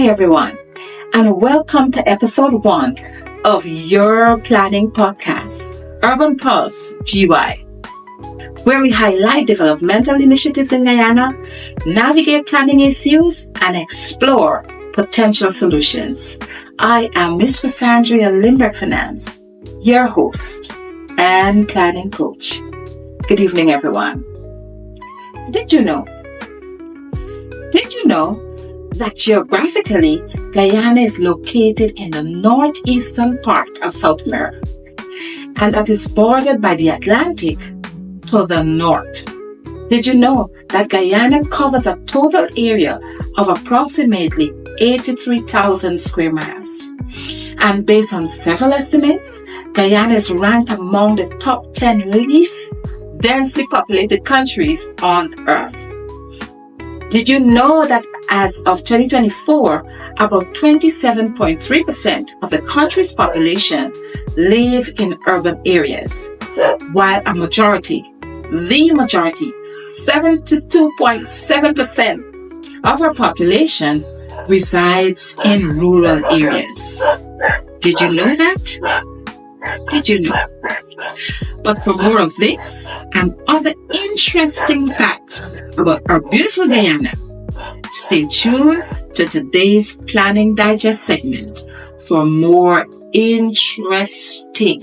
Hi everyone, and welcome to episode 1 of your planning podcast, Urban Pulse GY, where we highlight developmental initiatives in Guyana, navigate planning issues, and explore potential solutions. I am Miss Cassandra Lindbergh Finance, your host and planning coach. Good evening, everyone. Did you know that geographically, Guyana is located in the northeastern part of South America, and that is bordered by the Atlantic to the north? Did you know that Guyana covers a total area of approximately 83,000 square miles? And based on several estimates, Guyana is ranked among the top 10 least densely populated countries on Earth. Did you know that as of 2024, about 27.3% of the country's population live in urban areas, while the majority, 72.7% of our population resides in rural areas. Did you know that? Did you know? But for more of this and other interesting facts about our beautiful Guyana, stay tuned to today's Planning Digest segment for more interesting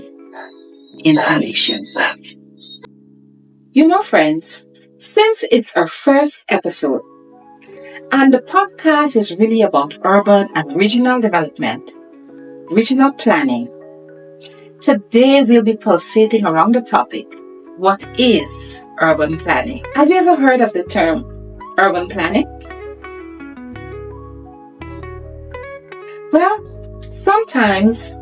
information. You know, friends, since it's our first episode, and the podcast is really about urban and regional development, regional planning, today we'll be pulsating around the topic, what is urban planning? Have you ever heard of the term urban planning? Well, sometimes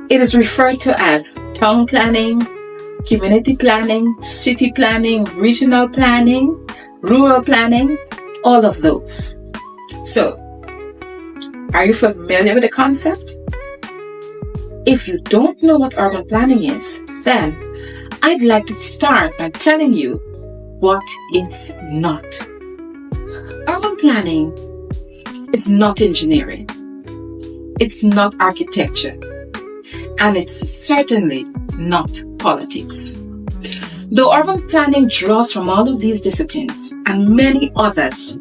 it is referred to as town planning, community planning, city planning, regional planning, rural planning, all of those. So, are you familiar with the concept? If you don't know what urban planning is, then I'd like to start by telling you what it's not. Urban planning is not engineering. It's not architecture. And it's certainly not politics. Though urban planning draws from all of these disciplines and many others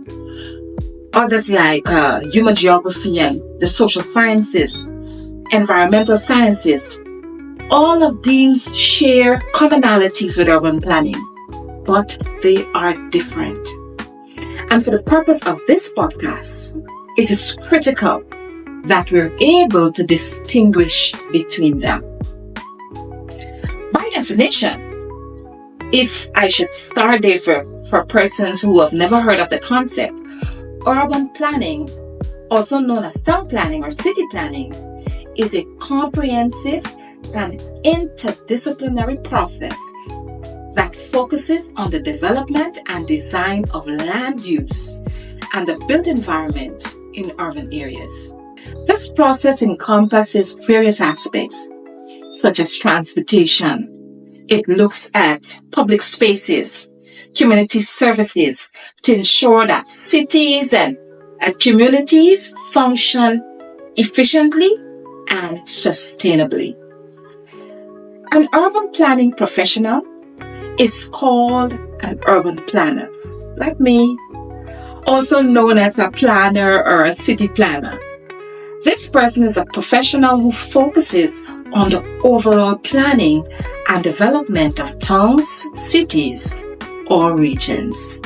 like human geography and the social sciences, environmental sciences, all of these share commonalities with urban planning, but they are different. And for the purpose of this podcast, it is critical that we're able to distinguish between them. By definition, if I should start there for persons who have never heard of the concept, urban planning, also known as town planning or city planning, is a comprehensive and interdisciplinary process that focuses on the development and design of land use and the built environment in urban areas. This process encompasses various aspects, such as transportation. It looks at public spaces, community services to ensure that cities and communities function efficiently and sustainably. An urban planning professional is called an urban planner, like me, also known as a planner or a city planner. This person is a professional who focuses on the overall planning and development of towns, cities, or regions.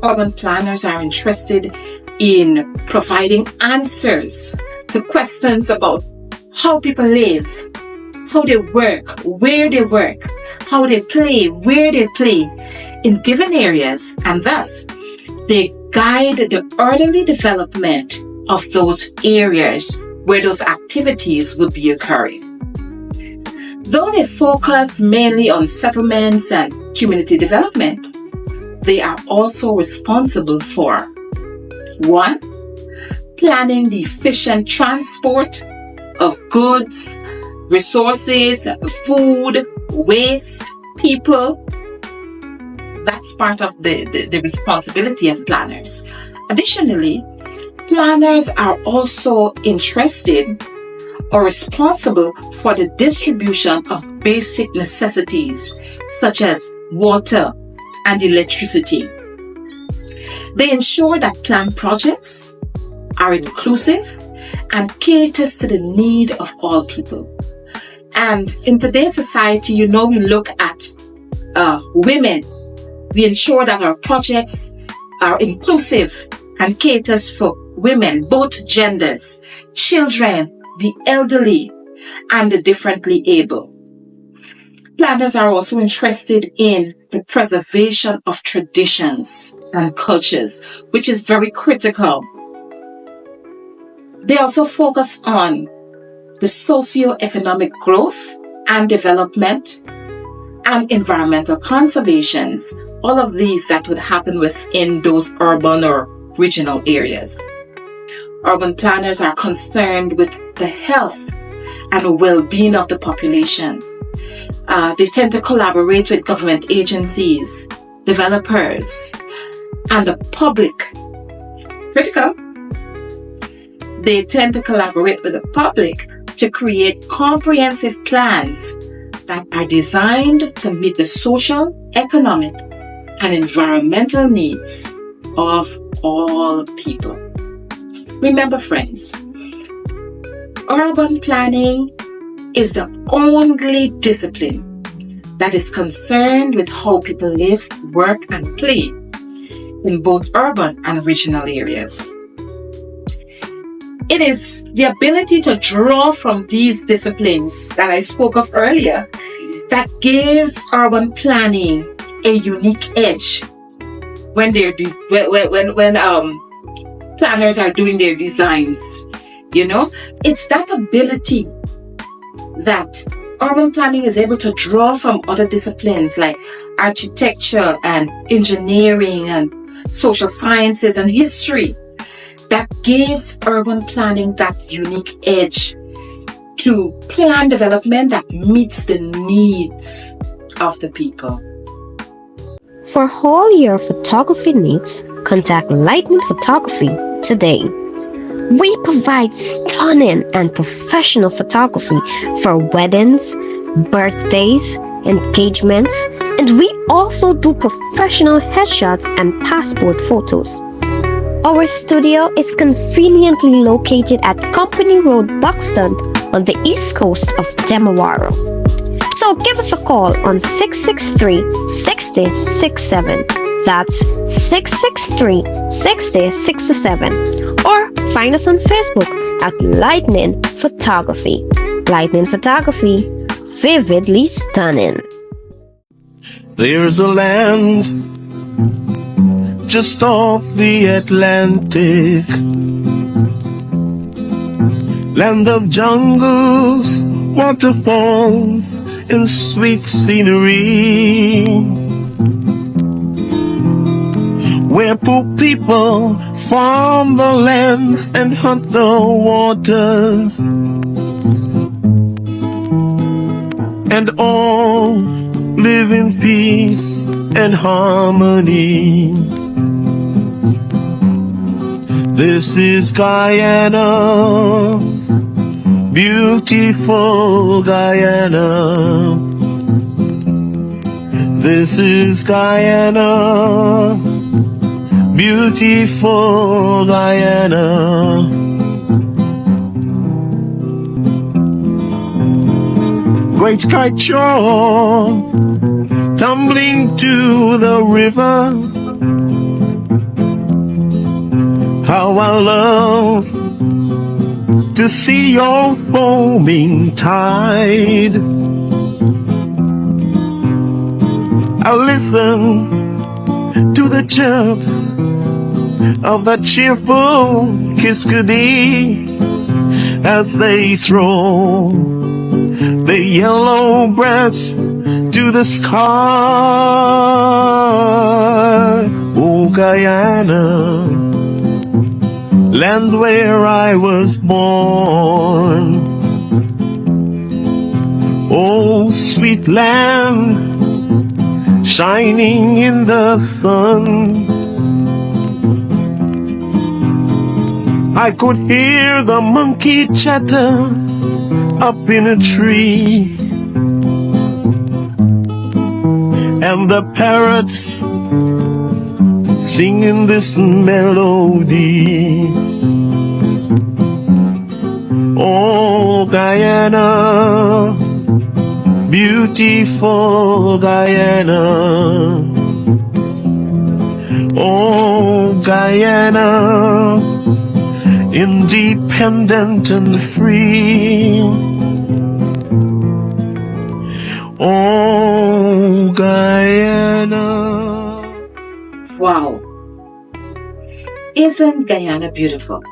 Urban planners are interested in providing answers to questions about how people live, how they work, where they work, how they play, where they play in given areas, and thus they guide the orderly development of those areas where those activities will be occurring. Though they focus mainly on settlements and community development, they are also responsible for 1. Planning the efficient transport of goods, resources, food, waste, people. That's part of the responsibility of planners. Additionally, planners are also interested or responsible for the distribution of basic necessities such as water and electricity. They ensure that planned projects are inclusive and caters to the need of all people. And in today's society, we look at women. We ensure that our projects are inclusive and caters for women, both genders, children, the elderly, and the differently able. Planners are also interested in the preservation of traditions and cultures, which is very critical. They also focus on the socio-economic growth and development and environmental conservations, all of these that would happen within those urban or regional areas. Urban planners are concerned with the health and well-being of the population. They tend to collaborate with government agencies, developers, and the public. Critical. They tend to collaborate with the public to create comprehensive plans that are designed to meet the social, economic, and environmental needs of all people. Remember, friends, urban planning is the only discipline that is concerned with how people live, work, and play in both urban and regional areas. It is the ability to draw from these disciplines that I spoke of earlier that gives urban planning a unique edge when planners are doing their designs. It's that ability that urban planning is able to draw from other disciplines like architecture and engineering and social sciences and history that gives urban planning that unique edge to plan development that meets the needs of the people. For all your photography needs, contact Lightning Photography today. We provide stunning and professional photography for weddings, birthdays, engagements, and we also do professional headshots and passport photos. Our studio is conveniently located at Company Road, Buxton, on the east coast of Demawaro. So give us a call on 663-6067. That's 663-6067. Or find us on Facebook at Lightning Photography. Lightning Photography, vividly stunning. There's a land just off the Atlantic, land of jungles, waterfalls, and sweet scenery, where poor people farm the lands and hunt the waters, and all live in peace and harmony. This is Guyana, beautiful Guyana. This is Guyana, beautiful Guyana. Great kite shore, tumbling to the river. How I love to see your foaming tide. I listen to the chirps of the cheerful kiskadee as they throw the yellow breast to the sky. Oh, Guyana, land where I was born. Oh, sweet land, shining in the sun. I could hear the monkey chatter up in a tree, and the parrots singing this melody. Oh, Guyana, beautiful Guyana. Oh, Guyana, independent and free. Oh, Guyana. Wow, isn't Guyana beautiful?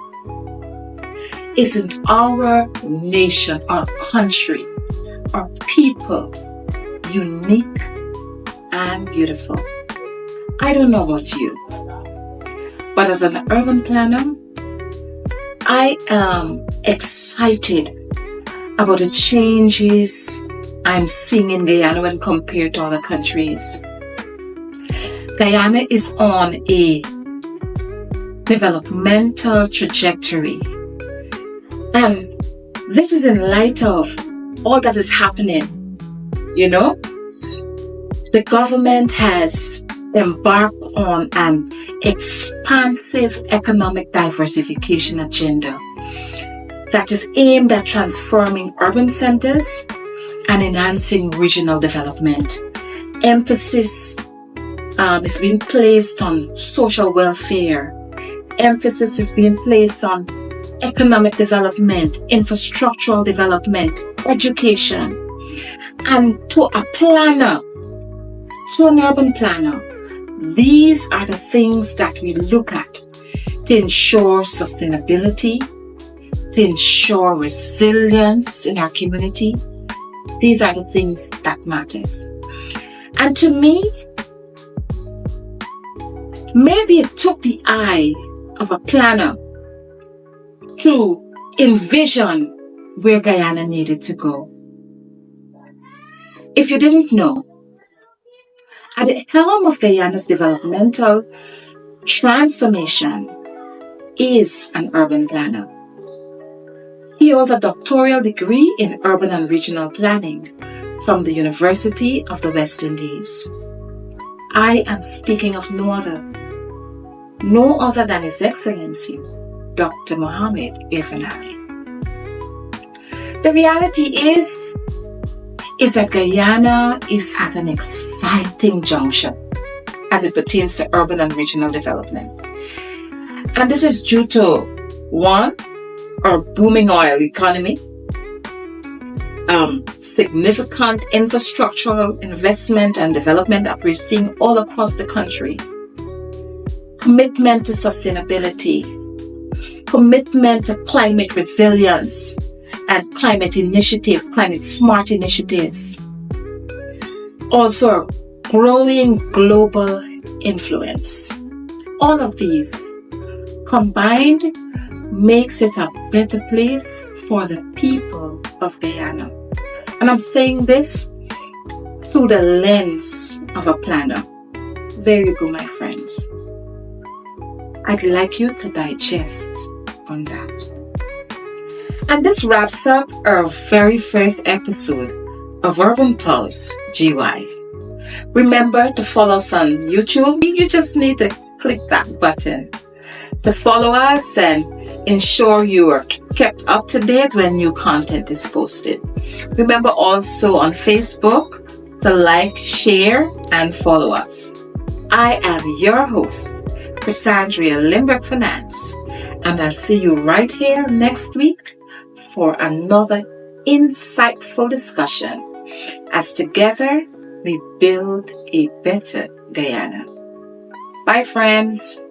Isn't our nation, our country, our people unique and beautiful? I don't know about you, but as an urban planner, I am excited about the changes I'm seeing in Guyana when compared to other countries. Guyana is on a developmental trajectory, and this is in light of all that is happening. You know, the government has embarked on an expansive economic diversification agenda that is aimed at transforming urban centers and enhancing regional development. Emphasis is being placed on social welfare. Emphasis is being placed on economic development, infrastructural development, education. And to a planner, to an urban planner, these are the things that we look at to ensure sustainability, to ensure resilience in our community. These are the things that matters. And to me, maybe it took the eye of a planner to envision where Guyana needed to go. If you didn't know, at the helm of Guyana's developmental transformation is an urban planner. He holds a doctoral degree in urban and regional planning from the University of the West Indies. I am speaking of no other than His Excellency, Dr. Mohammed Irfan Ali. The reality is that Guyana is at an exciting juncture as it pertains to urban and regional development. And this is due to, one, our booming oil economy, significant infrastructural investment and development that we're seeing all across the country, commitment to sustainability, commitment to climate resilience and climate smart initiatives. Also, growing global influence. All of these combined makes it a better place for the people of Guyana. And I'm saying this through the lens of a planner. There you go, my friends. I'd like you to digest on that. And this wraps up our very first episode of Urban Pulse GY. Remember to follow us on YouTube. You just need to click that button to follow us and ensure you are kept up to date when new content is posted. Remember also on Facebook to like, share, and follow us. I am your host, Chrisandria Limbrick Finance, and I'll see you right here next week for another insightful discussion as together we build a better Guyana. Bye, friends.